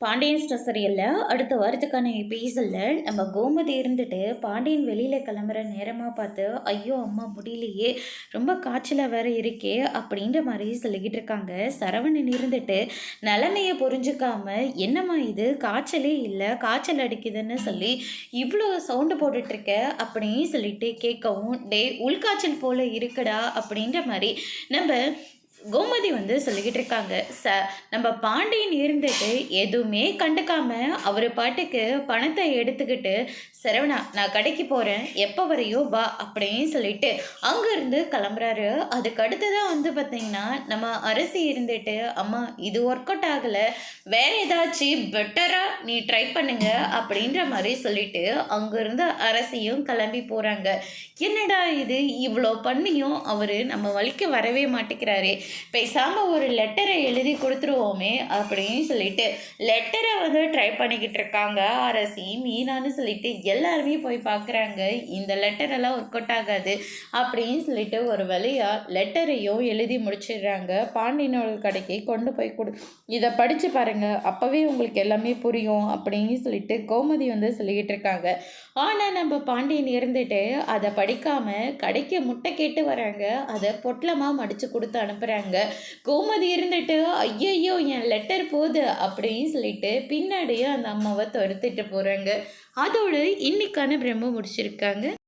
Pandian store சீரியலில் அடுத்த வாரத்துக்கான எபிசோடில் நம்ம கோமதி இருந்துட்டு பாண்டியன் வெளியில் கிளம்புற நேரமாக பார்த்து ஐயோ அம்மா முடியலையே ரொம்ப காய்ச்சலாக வேற இருக்கே அப்படின்ற மாதிரி சொல்லிக்கிட்டு இருக்காங்க. சரவணன் இருந்துட்டு நிலைமையை புரிஞ்சுக்காம என்னம்மா இது காய்ச்சலே இல்லை காய்ச்சல் அடிக்குதுன்னு சொல்லி இவ்வளோ சவுண்டு போட்டுட்ருக்க அப்படின்னு சொல்லிட்டு கேட்கவும் உள்காய்ச்சல் போல் இருக்குடா அப்படின்ற மாதிரி நம்ம கோமதி சொல்லிக்கிட்டு இருக்காங்க. நம்ம பாண்டியன் இருந்துட்டு எதுவுமே கண்டுக்காம அவர் பாட்டுக்கு பணத்தை எடுத்துக்கிட்டு சரவணா நான் கடைக்கு போகிறேன் எப்போ வரையோ வா அப்படின்னு சொல்லிட்டு அங்கேருந்து கிளம்புறாரு. அதுக்கு அடுத்ததான் பார்த்தீங்கன்னா நம்ம அரசி இருந்துட்டு அம்மா இது ஒர்க் அவுட் ஆகலை வேற ஏதாச்சும் பெட்டராக நீ ட்ரை பண்ணுங்க அப்படின்ற மாதிரி சொல்லிட்டு அங்கேருந்து அரசியும் கிளம்பி போகிறாங்க. என்னடா இது இவ்வளோ பண்ணியும் அவர் நம்ம வழிக்கு வரவே மாட்டேங்கிறாரே, பேசாமல் ஒரு லெட்டரை எழுதி கொடுத்துருவோமே அப்படின்னு சொல்லிட்டு லெட்டரை ட்ரை பண்ணிக்கிட்டு இருக்காங்க அரசி மீனான்னு சொல்லிட்டு எல்லாருமே போய் பார்க்குறாங்க. இந்த லெட்டரெல்லாம் ஒர்க் அவுட் ஆகாது அப்படின்னு சொல்லிட்டு ஒரு வழியாக லெட்டரையும் எழுதி முடிச்சிடுறாங்க. பாண்டியனோட கடைக்கு கொண்டு போய் இதை படித்து பாருங்கள் அப்போவே உங்களுக்கு எல்லாமே புரியும் அப்படின்னு சொல்லிட்டு கோமதி சொல்லிக்கிட்டு இருக்காங்க. ஆனால் நம்ம பாண்டியன் இருந்துட்டு அதை படிக்காமல் கடைக்கு முட்டை கேட்டு வராங்க. அதை பொட்டலமாக மடித்து கொடுத்து அனுப்புகிறாங்க. கோமதி இருந்துட்டு ஐயையோ என் லெட்டர் போகுது அப்படின்னு சொல்லிட்டு பின்னாடியே அந்த அம்மாவை துரத்திட்டு போகிறாங்க. அதோடு இன்னைக்கான பிரம்ம முடிச்சிருக்காங்க.